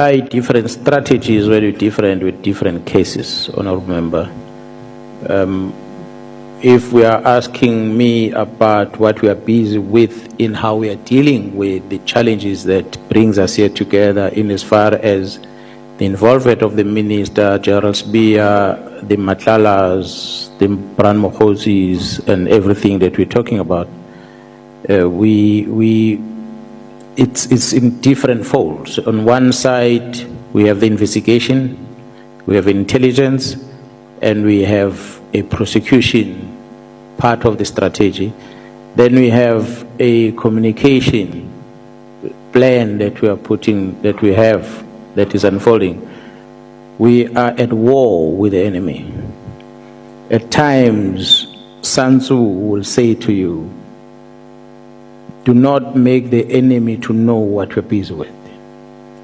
Different strategies very different with different cases, Honorable Member. If we are asking me about what we are busy with in how we are dealing with the challenges that brings us here together in as far as the involvement of the Minister, Gerald Sbiya, the Madlangas, the Mkhwanazis, and everything that we're talking about, it's in different folds. On one side, we have the investigation, we have intelligence, and we have a prosecution part of the strategy. Then we have a communication plan that we are putting, that we have, that is unfolding. We are at war with the enemy. At times, Sun Tzu will say to you, do not make the enemy to know what you're busy with.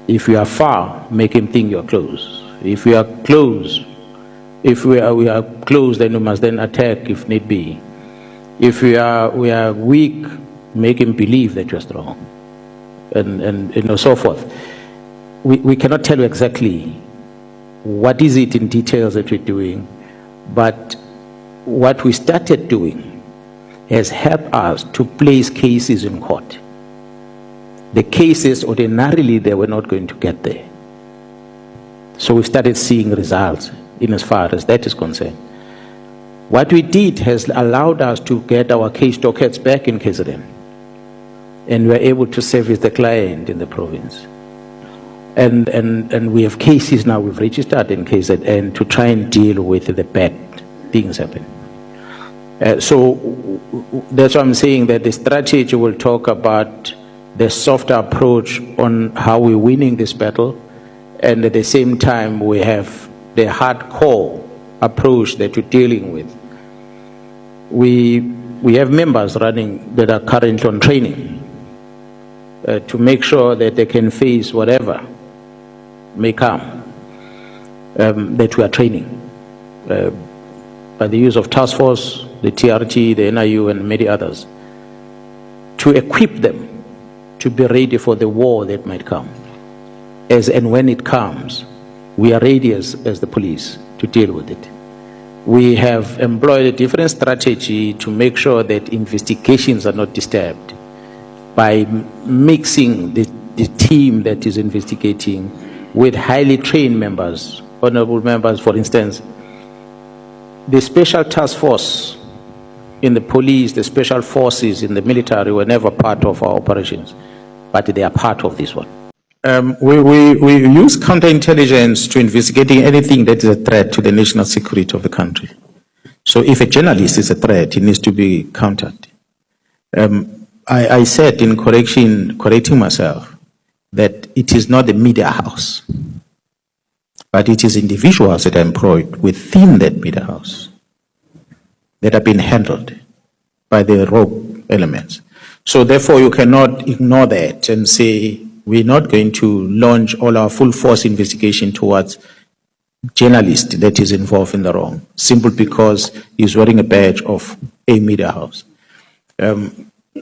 If you are far, make him think you're close. If we are close, we are close, then we must then attack if need be. If we are weak, make him believe that you're strong, and so forth. We cannot tell you exactly what is it in details that we're doing, but what we started doing has helped us to place cases in court. The cases, ordinarily, they were not going to get there. So we started seeing results in as far as that is concerned. What we did has allowed us to get our case dockets back in KZN. And we were able to service the client in the province. And we have cases now we've registered in KZN to try and deal with the bad things happening. So that's why I'm saying that the strategy will talk about the softer approach on how we're winning this battle, and at the same time we have the hardcore approach that we're dealing with. We have members running that are currently on training to make sure that they can face whatever may come, that we are training by the use of task force, the TRT, the NIU, and many others, to equip them to be ready for the war that might come. As and when it comes, we are ready as the police to deal with it. We have employed a different strategy to make sure that investigations are not disturbed by mixing the team that is investigating with highly trained members. Honorable members, for instance, the special task force in the police, the special forces in the military were never part of our operations, but they are part of this one. We use counterintelligence to investigating anything that is a threat to the national security of the country. So if a journalist is a threat, it needs to be countered. I said in correcting myself that it is not the media house, but it is individuals that are employed within that media house that have been handled by the rogue elements. So therefore you cannot ignore that and say we're not going to launch all our full force investigation towards journalist that is involved in the wrong, simply because he's wearing a badge of a media house.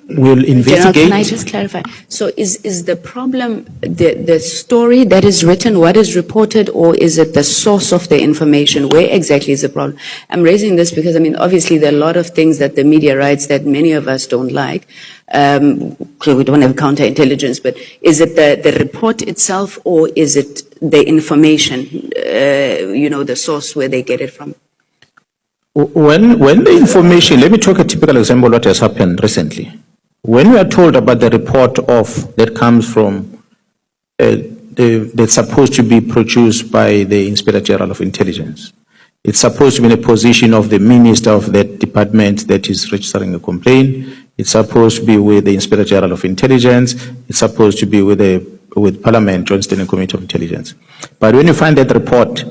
We'll investigate. General, can I just clarify? So is the problem the story that is written, what is reported, or is it the source of the information? Where exactly is the problem? I'm raising this because, I mean, obviously there are a lot of things that the media writes that many of us don't like. So we don't have counterintelligence, but is it the report itself, or is it the information, the source where they get it from? When the information, let me talk a typical example of what has happened recently. When we are told about the report that comes from, that's supposed to be produced by the Inspector General of Intelligence, it's supposed to be in a position of the Minister of that department that is registering a complaint. It's supposed to be with the Inspector General of Intelligence. It's supposed to be with Parliament, Joint Standing Committee of Intelligence. But when you find that report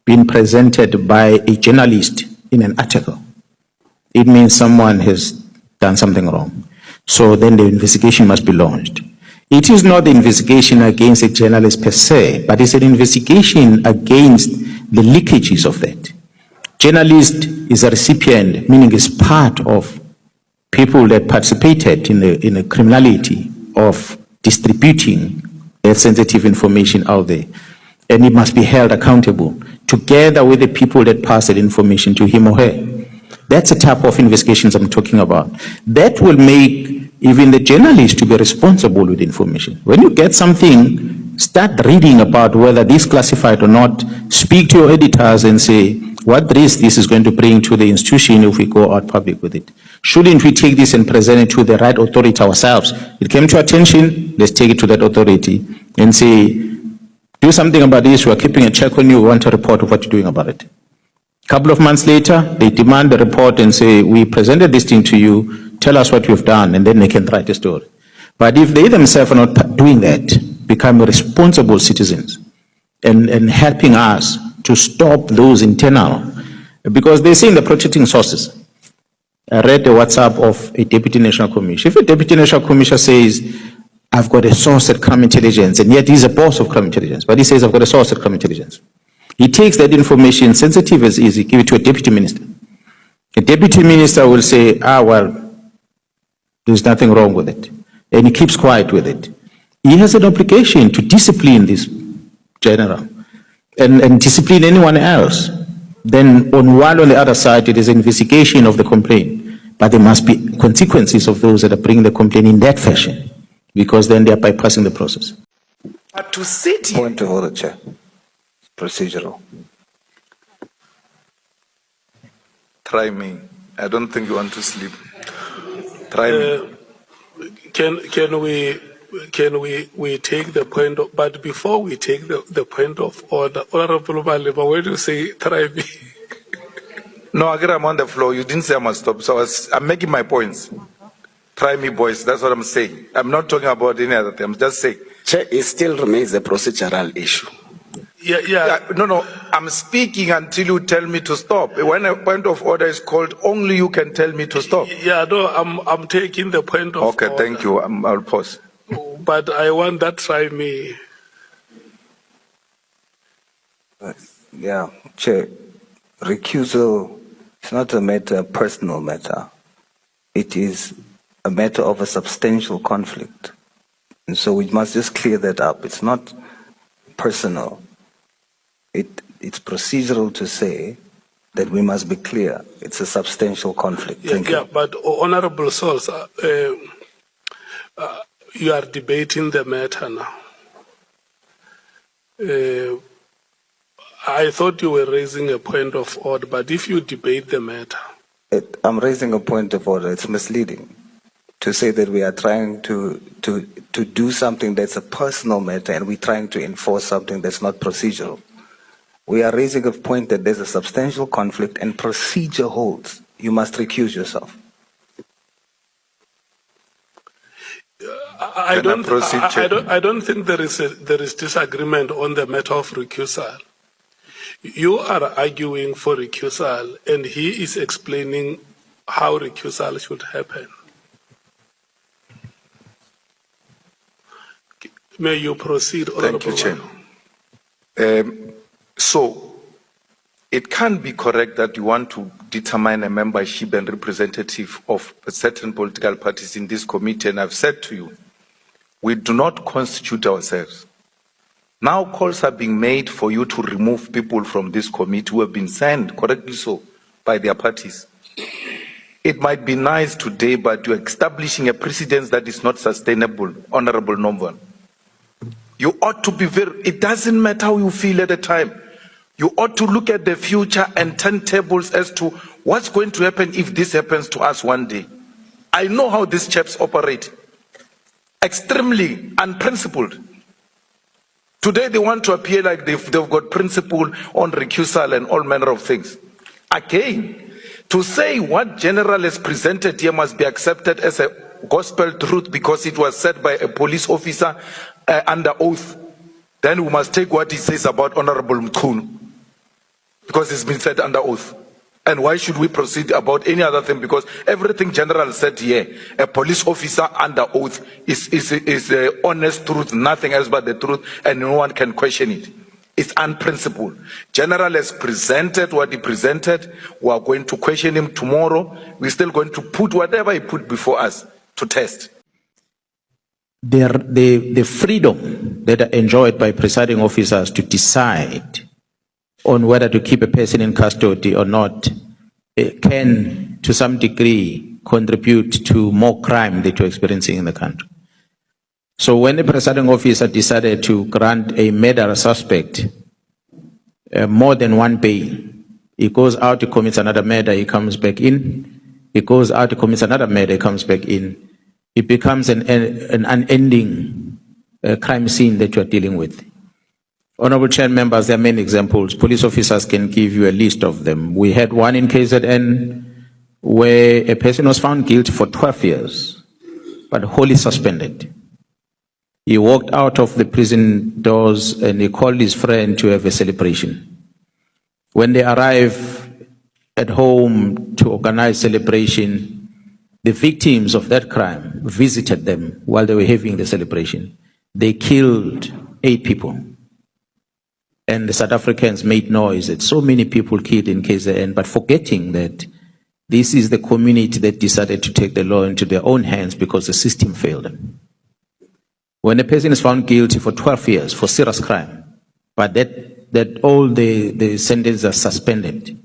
being presented by a journalist in an article, it means someone has done something wrong. So then the investigation must be launched. It is not the investigation against a journalist per se, but it's an investigation against the leakages of that. Journalist is a recipient, meaning is part of people that participated in the criminality of distributing that sensitive information out there. And he must be held accountable, together with the people that pass that information to him or her. That's the type of investigations I'm talking about. That will make even the journalists to be responsible with information. When you get something, start reading about whether this is classified or not. Speak to your editors and say, what risk this is going to bring to the institution if we go out public with it. Shouldn't we take this and present it to the right authority ourselves? It came to attention, let's take it to that authority and say, do something about this, we are keeping a check on you, we want a report of what you're doing about it. A couple of months later, they demand the report and say, we presented this thing to you, tell us what you've done, and then they can write a story. But if they themselves are not doing that, become responsible citizens and helping us to stop those internal, because they're saying they're protecting sources. I read the WhatsApp of a Deputy National Commission. If a Deputy National Commissioner says, I've got a source at Crime Intelligence, and yet he's a boss of Crime Intelligence, but he says, I've got a source at Crime Intelligence. He takes that information, sensitive as easy, give it to a deputy minister. A deputy minister will say, well, there's nothing wrong with it. And he keeps quiet with it. He has an obligation to discipline this general and discipline anyone else. Then on the other side, it is an investigation of the complaint. But there must be consequences of those that are bringing the complaint in that fashion, because then they are bypassing the process. But to sit here... Point of order, Chair. Procedural. Try me. I don't think you want to sleep. Try me. Can we take the point of, but before we take the point of order, Honorable Malema, when you say try me? No, I'm on the floor. You didn't say I must stop. So I'm making my points. Try me, boys. That's what I'm saying. I'm not talking about any other thing. I'm just saying. Chair, it still remains a procedural issue. Yeah. No. I'm speaking until you tell me to stop. When a point of order is called, only you can tell me to stop. Yeah, no, I'm taking the point of order. Okay, thank you. I'll pause. But I want that try me. Yeah, Chair, recusal is not a personal matter. It is a matter of a substantial conflict. And so we must just clear that up. It's not personal. It's procedural to say that we must be clear. It's a substantial conflict. Thank you. But Honorable Souls, you are debating the matter now. I thought you were raising a point of order, but if you debate the matter... I'm raising a point of order. It's misleading to say that we are trying to do something that's a personal matter and we're trying to enforce something that's not procedural. We are raising a point that there's a substantial conflict and procedure holds. You must recuse yourself. I don't think there is disagreement on the matter of recusal. You are arguing for recusal, and he is explaining how recusal should happen. May you proceed, Honorable. Thank you, Chair. So, it can't be correct that you want to determine a membership and representative of certain political parties in this committee, and I've said to you, we do not constitute ourselves. Now calls are being made for you to remove people from this committee who have been sent, correctly so, by their parties. It might be nice today, but you're establishing a precedent that is not sustainable, Honorable Nomvan. You ought to be it doesn't matter how you feel at the time. You ought to look at the future and turn tables as to what's going to happen if this happens to us one day. I know how these chaps operate. Extremely unprincipled. Today they want to appear like they've got principle on recusal and all manner of things. Again, to say what General has presented here must be accepted as a gospel truth because it was said by a police officer under oath, then we must take what he says about Honorable Mkhwanazi because it's been said under oath. And why should we proceed about any other thing? Because everything General said here, a police officer under oath is the honest truth, nothing else but the truth, and no one can question it. It's unprincipled. General has presented what he presented. We are going to question him tomorrow. We're still going to put whatever he put before us to test. the freedom that are enjoyed by presiding officers to decide on whether to keep a person in custody or not can, to some degree, contribute to more crime that you're experiencing in the country. So when the presiding officer decided to grant a murder suspect more than one bail, he goes out, he commits another murder, he comes back in, he goes out, he commits another murder, he comes back in, it becomes an unending crime scene that you're dealing with. Honorable Chair members, there are many examples. Police officers can give you a list of them. We had one in KZN where a person was found guilty for 12 years, but wholly suspended. He walked out of the prison doors and he called his friend to have a celebration. When they arrive at home to organize celebration, the victims of that crime visited them while they were having the celebration. They killed 8 people. And the South Africans made noise that so many people killed in KZN, but forgetting that this is the community that decided to take the law into their own hands because the system failed them. When a person is found guilty for 12 years for serious crime, but that all the sentences are suspended,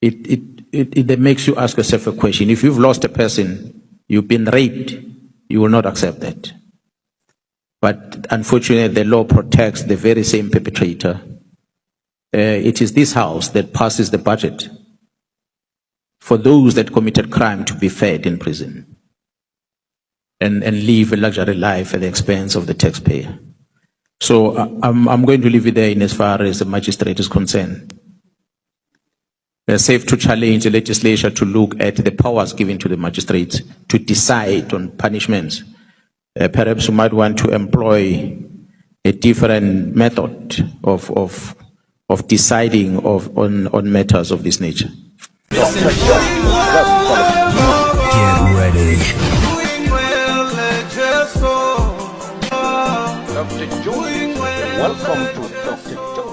it makes you ask yourself a question. If you've lost a person, you've been raped, you will not accept that. But unfortunately, the law protects the very same perpetrator. It is this House that passes the budget for those that committed crime to be fed in prison and live a luxury life at the expense of the taxpayer. So I'm going to leave it there in as far as the magistrate is concerned. They're safe to challenge the legislature to look at the powers given to the magistrates to decide on punishments. Perhaps you might want to employ a different method of deciding on matters of this nature. Get ready. Dr. Joe, welcome to Dr. Joe.